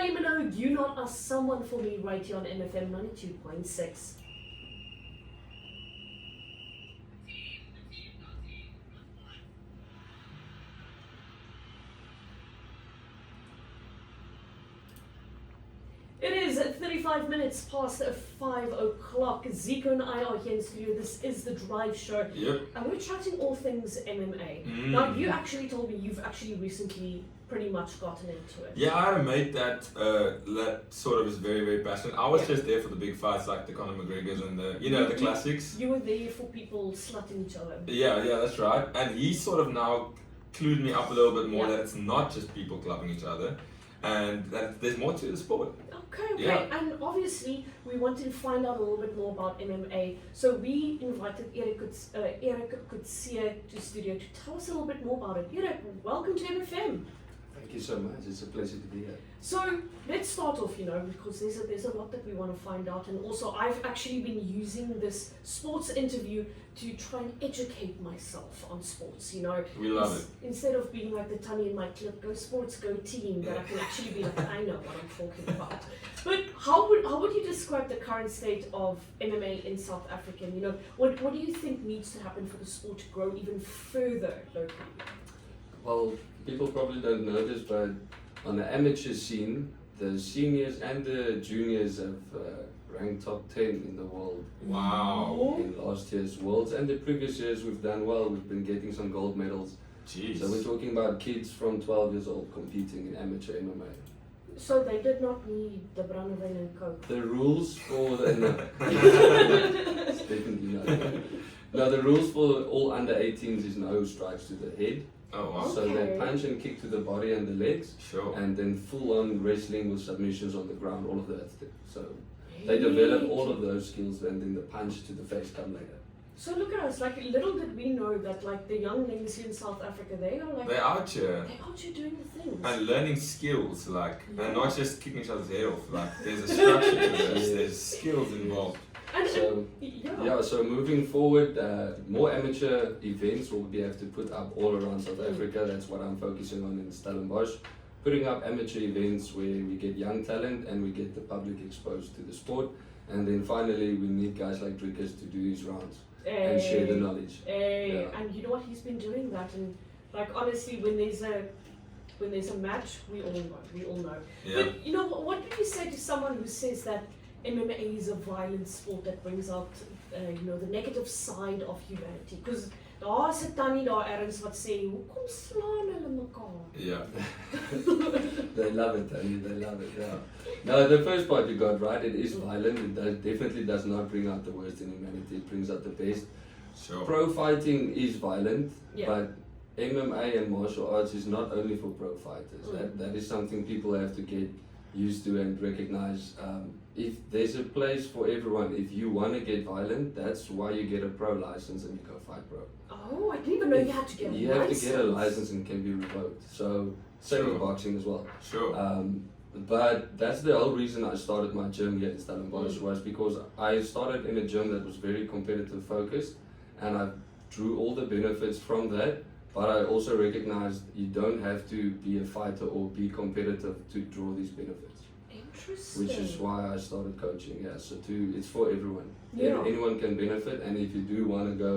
name and know you not are someone for me right here on MFM 92.6. It is 35 minutes past 5 o'clock. Zico and I are here in studio. This is the Drive Show. Yep. And we're chatting all things MMA. Now, you actually told me you've actually recently pretty much gotten into it. Yeah, I had a mate that sort of is very, very passionate. I was Yeah. just there for the big fights like the Conor McGregors and the classics. You were there for people slutting each other. Yeah, that's right. And he sort of now clued me up a little bit more Yeah. that it's not just people clubbing each other and that there's more to the sport. Okay. Yeah. And obviously, we wanted to find out a little bit more about MMA. So we invited Erik Coetzee to studio to tell us a little bit more about it. Erik, welcome to MFM. Thank you so much. It's a pleasure to be here. So let's start off, because there's a lot that we want to find out, and also I've actually been using this sports interview to try and educate myself on sports. We love it. Instead of being like the Tunny in my clip, go sports, go team, that I can actually be like, I know what I'm talking about. But how would you describe the current state of MMA in South Africa? What do you think needs to happen for the sport to grow even further locally? Well, people probably don't know this, but on the amateur scene, the seniors and the juniors have ranked top 10 in the world. Wow. In last year's Worlds and the previous years we've done well. We've been getting some gold medals. Jeez. So we're talking about kids from 12 years old competing in amateur MMA. So they did not need the Brandewijn and Coke. The rules for the it's definitely not. No, the rules for all under 18s is no strikes to the head. Oh, wow. So they punch and kick to the body and the legs, Sure. and then full-on wrestling with submissions on the ground, all of that. So they develop all of those skills, and then the punch to the face come later. So look at us, like little did we know that like the young ladies in South Africa, they are like They're out here they're out here doing the things. and learning skills, like, Yeah. and not just kicking each other's head off. Like, there's a structure to this. There's skills involved. So so moving forward, more amateur events will be have to put up all around South Africa. That's what I'm focusing on in Stellenbosch. Putting up amateur events where we get young talent and we get the public exposed to the sport. And then finally, we need guys like Drickers to do these rounds and share the knowledge. Yeah. And you know what, he's been doing that, and like honestly, when there's a match, we all know. Yeah. But what do you say to someone who says that MMA is a violent sport that brings out the negative side of humanity? Because daar's 'n tannie daar ergens wat sê, hoekom slaan hulle mekaar? Yeah. They love it, Tony. They love it. Yeah. No, the first part you got right. It is violent. It definitely does not bring out the worst in humanity. It brings out the best. Sure. Pro fighting is violent, Yeah. but MMA and martial arts is not only for pro fighters. That is something people have to get used to and recognize. If there's a place for everyone, if you want to get violent, that's why you get a pro license and you go fight pro. Oh, I didn't even know you had to get a license. You have to get a license and can be revoked. So same Sure. with boxing as well. Sure. But that's the whole reason I started my gym here in Stellenbosch was because I started in a gym that was very competitive focused, and I drew all the benefits from that. But I also recognized you don't have to be a fighter or be competitive to draw these benefits. Interesting. Which is why I started coaching. Yeah, so it's for everyone. Yeah. Anyone can benefit, and if you do want to go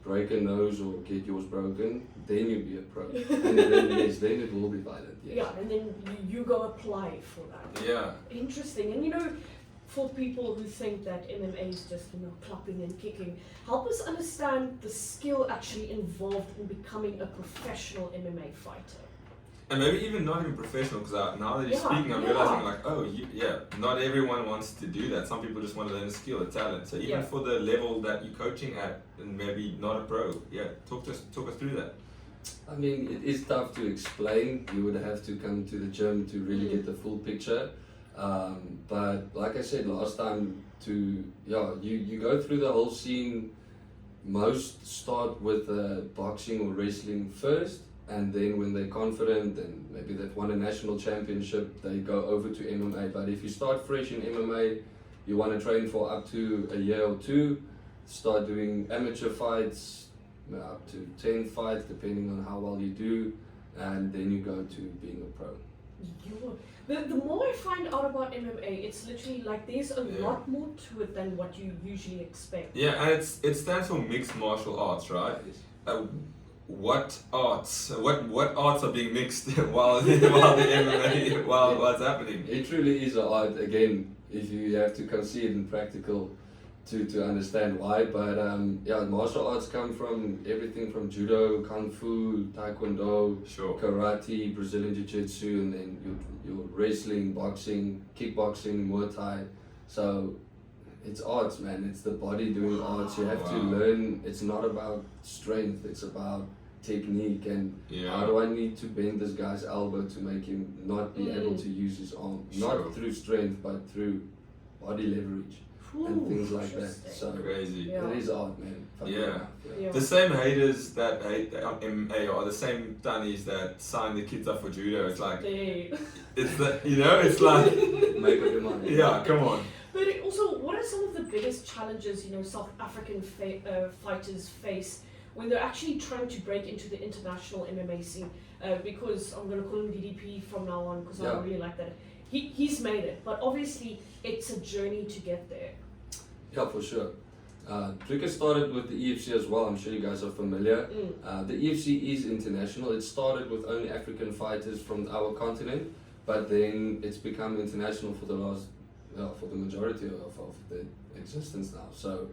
break a nose or get yours broken, then you'll be a pro. And then it will be violent. Yes. Yeah, and then you go apply for that. Yeah. Interesting. And for people who think that MMA is just clapping and kicking, help us understand the skill actually involved in becoming a professional MMA fighter. And maybe even not even professional, because now that you're Yeah, speaking, I'm yeah. realizing like, not everyone wants to do that. Some people just want to learn a skill, a talent. So even Yeah. for the level that you're coaching at, and maybe not a pro, talk us through that. I mean, it is tough to explain. You would have to come to the gym to really get the full picture. But like I said last time, you go through the whole scene. Most start with boxing or wrestling first, and then when they're confident and maybe they've won a national championship, they go over to MMA. But if you start fresh in MMA, you want to train for up to a year or two, start doing amateur fights, up to 10 fights depending on how well you do, and then you go to being a pro. The more I find out about MMA, it's literally like there's a lot more to it than what you usually expect. Yeah, and it stands for mixed martial arts, right? What arts are being mixed while the MMA while it's happening? It truly is an art. Again, if you have to come see it in practical to understand why. But martial arts come from everything from judo, kung fu, taekwondo, Sure. karate, Brazilian jiu-jitsu, and then your wrestling, boxing, kickboxing, Muay Thai. So it's arts, man. It's the body doing arts. You have to learn. It's not about strength. It's about technique and how do I need to bend this guy's elbow to make him not be able to use his arm. Not through strength, but through body leverage and things like that. So crazy. it is art, man. The same haters that hate MMA are the same Tanis that sign the kids up for judo. It's like it's the it's like make up your mind. Yeah, come on. But also, what are some of the biggest challenges South African fighters face when they're actually trying to break into the international MMA scene? Because I'm going to call him DDP from now on because I really like that. He's made it, but obviously it's a journey to get there. Yeah, for sure. Strickland started with the EFC as well. I'm sure you guys are familiar. The EFC is international. It started with only African fighters from our continent, but then it's become international for the last, for the majority of the existence now. So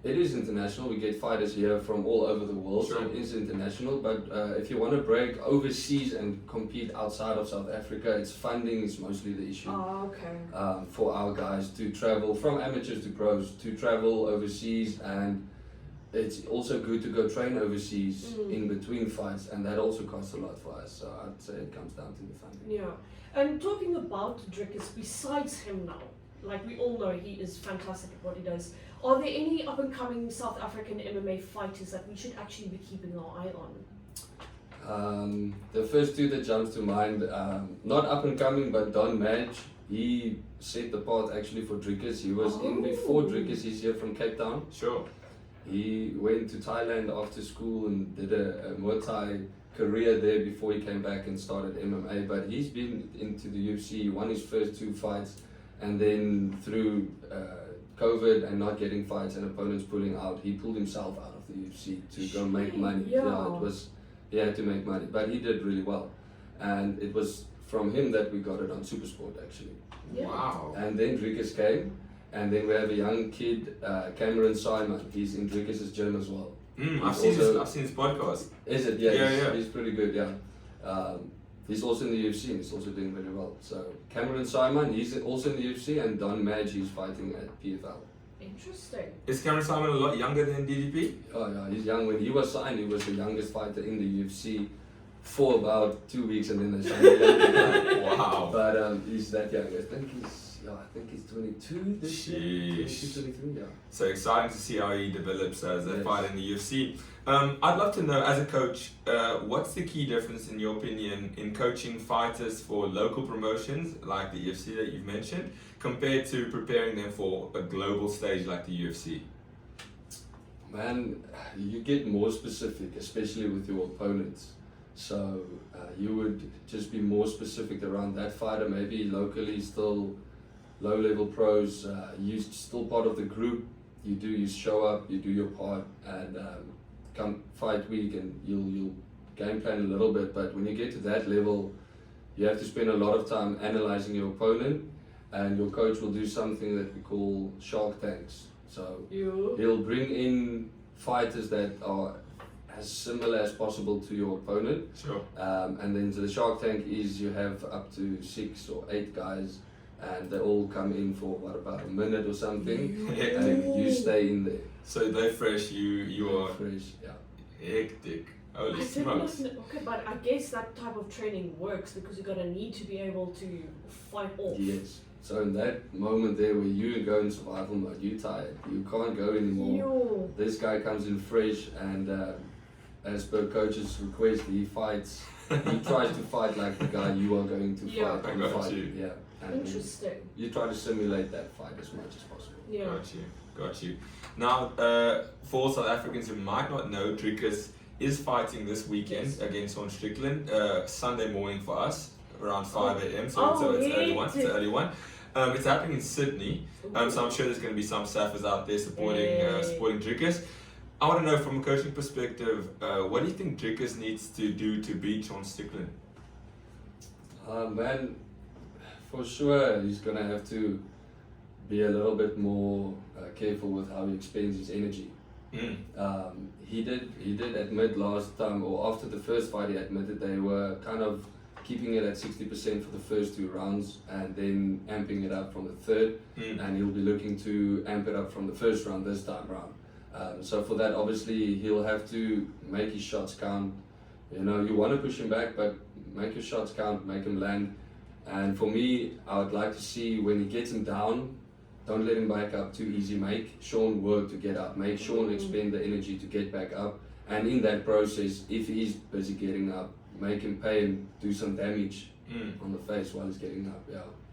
it is international. We get fighters here from all over the world, so it is international. But if you want to break overseas and compete outside of South Africa, it's funding is mostly the issue. For our guys to travel from amateurs to pros, to travel overseas, and it's also good to go train overseas in between fights, and that also costs a lot for us. So I'd say it comes down to the funding. Yeah, and talking about Drickers, besides him now, like we all know he is fantastic at what he does. Are there any up-and-coming South African MMA fighters that we should actually be keeping our eye on? The first two that jumps to mind, not up-and-coming, but Don Madge. He set the path actually for Drickers. He was in before Drickers. He's here from Cape Town. Sure. He went to Thailand after school and did a Muay Thai career there before he came back and started MMA. But he's been into the UFC. He won his first 2 fights, and then through COVID and not getting fights and opponents pulling out, he pulled himself out of the UFC to go make money. He had to make money, but he did really well, and it was from him that we got it on Supersport actually. Wow. And then Drickers came, and then we have a young kid, Cameron Simon. He's in Drickers' gym as well. I've seen his podcast. Is it? Yeah. He's pretty good. Yeah. He's also in the UFC and he's also doing very well. So Cameron Simon, he's also in the UFC, and Don Madge, he's fighting at PFL. Interesting. Is Cameron Simon a lot younger than DDP? Oh yeah, he's young. When he was signed, he was the youngest fighter in the UFC for about 2 weeks, and then they signed him. Wow. But he's that young. I think he's 22 this year. 23, yeah. So exciting to see how he develops as a fighter in the UFC. I'd love to know, as a coach, what's the key difference, in your opinion, in coaching fighters for local promotions like the UFC that you've mentioned, compared to preparing them for a global stage like the UFC? Man, you get more specific, especially with your opponents. So you would just be more specific around that fighter, maybe locally still low-level pros, you're still part of the group. You show up, you do your part, and come fight week, and you'll game plan a little bit. But when you get to that level, you have to spend a lot of time analyzing your opponent, and your coach will do something that we call shark tanks. So he'll bring in fighters that are as similar as possible to your opponent. Sure. And then the shark tank is you have up to 6 or 8 guys, and they all come in for about a minute or something, and you stay in there. So they're fresh, you are fresh, yeah. Hectic. Holy smokes. Okay, but I guess that type of training works because you're gonna need to be able to fight off. Yes. So in that moment there where you go in survival mode, you're tired, you can't go anymore. This guy comes in fresh, and as per coach's request, he fights. He tries to fight like the guy you are going to fight. I got you. Yeah. And interesting. You try to simulate that fight as much as possible. Yeah. Got you. Now, for South Africans who might not know, Drickers is fighting this weekend against Strickland, Sunday morning for us, around 5 a.m. So it's early one. It's an early one. It's happening in Sydney, so I'm sure there's going to be some staffers out there supporting Drickus. I want to know from a coaching perspective, what do you think Drickus needs to do to beat Sean Strickland? Man, for sure he's going to have to be a little bit more careful with how he expends his energy. He did admit last time, or after the first fight, he admitted they were kind of keeping it at 60% for the first 2 rounds and then amping it up from the third, and he'll be looking to amp it up from the first round this time round. So for that, obviously he'll have to make his shots count. You know, you want to push him back, but make your shots count, make him land. And for me, I would like to see when he gets him down, don't let him back up too easy. Make Sean work to get up. Make Sean expend the energy to get back up. And in that process, if he's busy getting up, make him pay and do some damage on the face while he's getting up.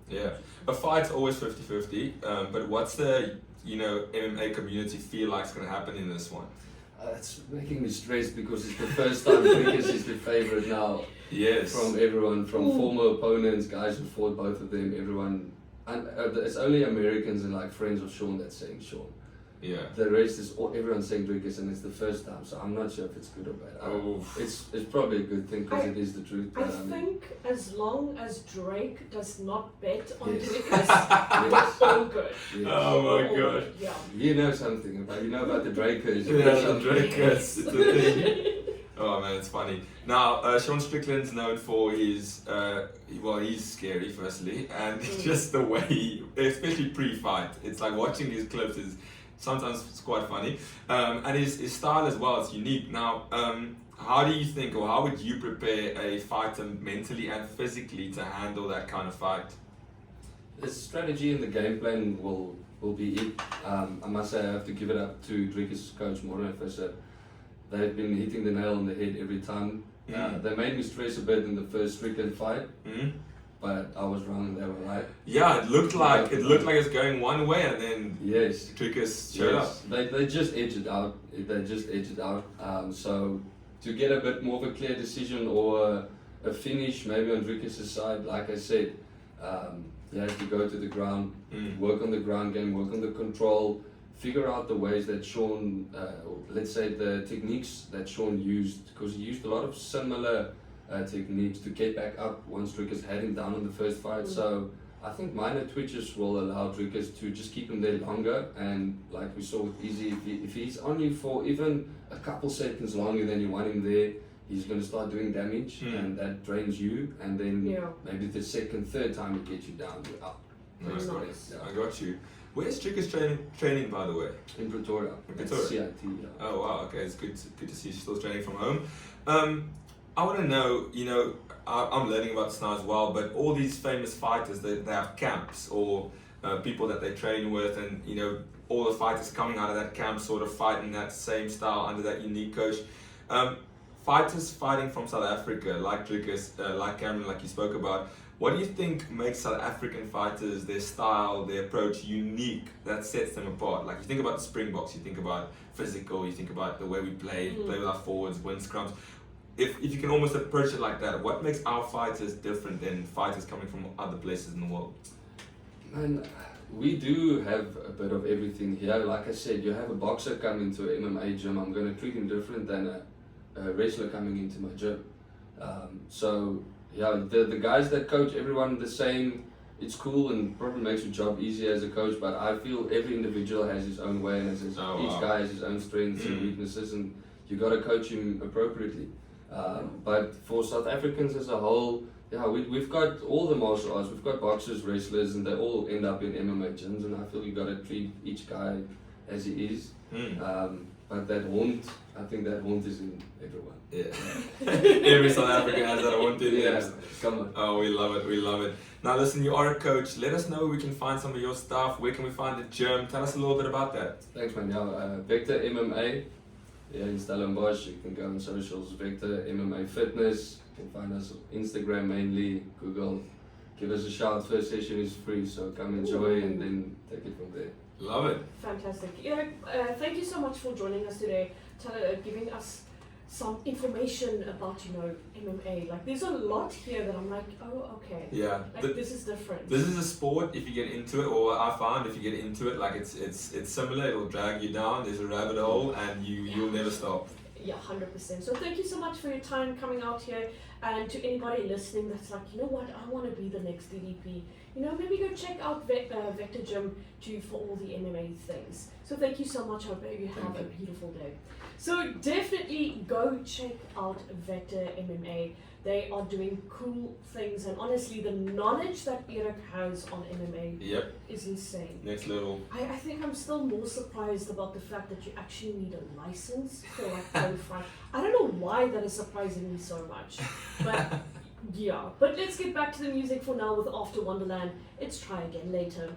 Yeah. A fight's always 50-50. But what's the MMA community feel like is going to happen in this one? It's making me stressed because it's the first time Drickus is the favorite now. Yes. From everyone, from former opponents, guys who fought both of them, everyone. And it's only Americans and like friends of Sean that's saying Sean. Yeah. The rest is everyone's saying Drickus, and it's the first time, so I'm not sure if it's good or bad. It's probably a good thing because it is the truth. I think as long as Drake does not bet on Yes. Drickus, it's all good. Yes. Oh my god. Yeah. You know something about the Drakers. The Drakers. It's a thing. Oh man, it's funny. Now, Sean Strickland's known for his, he's scary firstly, and just the way especially pre-fight, it's like watching his clips is sometimes it's quite funny. And his style as well is unique. Now, how do you think, or how would you prepare a fighter mentally and physically to handle that kind of fight? The strategy and the game plan will be it. I must say I have to give it up to Drickus' coach, Morne Fisher. They've been hitting the nail on the head every time. They made me stress a bit in the first Strickland fight, but I was wrong and they were right. Yeah, it looked like it's going one way, and then Drickus showed up. They just edged it out. So to get a bit more of a clear decision or a finish, maybe on Drickus' side, like I said, you have to go to the ground, work on the ground game, work on the control. Figure out the ways that Sean, let's say the techniques that Sean used, because he used a lot of similar techniques to get back up once Drickus had him down in the first fight. So I think minor twitches will allow Drickus to just keep him there longer, and like we saw with Easy, if he's only for even a couple seconds longer than you want him there, he's going to start doing damage, and that drains you, and then maybe the second, third time it gets you down, you're up. Nice. I got you. Where's Drickus training, by the way? In Pretoria. CIT, yeah. Oh wow, okay, it's good to see she's still training from home. I want to know, I'm learning about this now as well, but all these famous fighters, they have camps or people that they train with, and all the fighters coming out of that camp sort of fighting that same style under that unique coach. Fighters fighting from South Africa, like Drickus, like Cameron, like you spoke about, what do you think makes South African fighters, their style, their approach unique, that sets them apart? Like you think about the Springboks, you think about physical, you think about the way we play with our forwards, win scrums. If you can almost approach it like that, what makes our fighters different than fighters coming from other places in the world? Man, we do have a bit of everything here. Like I said, you have a boxer come into an MMA gym, I'm going to treat him different than a wrestler coming into my gym. The guys that coach everyone the same, it's cool and probably makes your job easier as a coach, but I feel every individual has his own way and each guy has his own strengths and weaknesses, and you got to coach him appropriately. But for South Africans as a whole, we've got all the martial arts, we've got boxers, wrestlers, and they all end up in MMA gyms, and I feel you got to treat each guy as he is. But that haunt, I think that haunt is in everyone. Yeah. Every South African has that haunt in them. Yeah, come on. Oh, we love it. Now listen, you are a coach. Let us know where we can find some of your stuff. Where can we find the gym? Tell us a little bit about that. Thanks, man. Vector MMA. In Stellenbosch, you can go on socials, Vector MMA Fitness. You can find us on Instagram mainly, Google. Give us a shout. First session is free, so come enjoy and then take it from there. Love it. Fantastic. Erik, thank you so much for joining us today, giving us some information about, you know, MMA. Like, there's a lot here that I'm like, oh, okay. Yeah. Like, this is different. This is a sport, if you get into it, or I find if you get into it, like it's similar, it'll drag you down, there's a rabbit hole, and you'll never stop. Yeah, 100%. So thank you so much for your time coming out here, and to anybody listening that's like, you know what, I want to be the next DDP. You know, maybe go check out Vector Gym for all the MMA things. So thank you so much. I hope you have a beautiful day. So definitely go check out Vector MMA. They are doing cool things, and honestly, the knowledge that Erik has on MMA is insane. Next level. I think I'm still more surprised about the fact that you actually need a license for like qualifying. I don't know why that is surprising me so much, but yeah. But let's get back to the music for now with After Wonderland. It's Try Again Later.